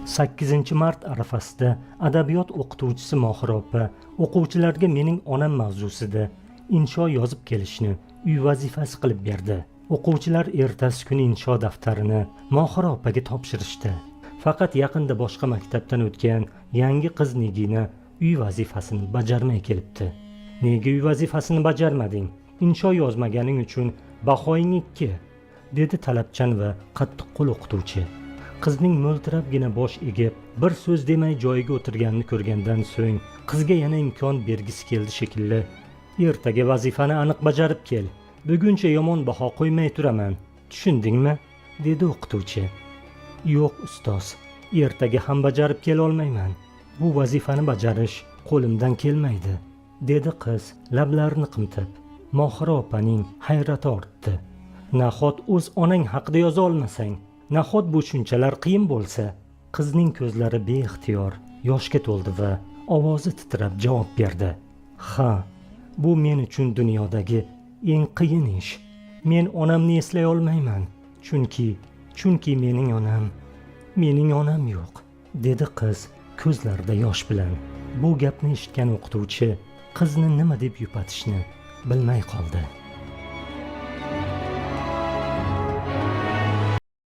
8-mart arafasida adabiyot o'qituvchisi Mohira opa o'quvchilarga mening onam mavzusida insho yozib kelishni uy vazifasi qilib berdi. O'quvchilar ertasi kuni insho daftarini Mohira opaga topshirishdi. Faqat yaqinda boshqa maktabdan o'tgan yangi qiz Nigina uy vazifasini bajarmay kelibdi. Nega uy vazifasini bajarmading? Insho yozmaganing uchun bahoying 2, dedi talabchan va qattiqqo'l o'qituvchi. Qizning mo'ltirabgina bosh egib, bir so'z demay joyiga o'tirganini ko'rgandan so'ng, qizga yana imkon bergisi keldi shekilli. Ertaga vazifani aniq bajarib kel. Buguncha yomon baho qo'ymay turaman. Tushundingmi? dedi o'qituvchi. Yo'q ustoz, ertaga ham bajarib kela olmayman. Bu vazifani bajarish qo'limdan kelmaydi, dedi qiz lablarini qimtib. Mohira opaning hayrati ortdi. Nahot o'z onang haqida yoza olmasang? Nahot bu shunchalar qiyin bo'lsa? Qizning ko'zlari beixtiyor yoshga to'ldi va ovozi titrab javob berdi. Ha, bu men uchun dunyodagi eng qiyin ish. Men onamni eslay olmayman, chunki mening onam yo'q, dedi qiz ko'zlarida yosh bilan. Bu gapni eshitgan o'qituvchi qizni nima deb yupatishni bilmay qoldi.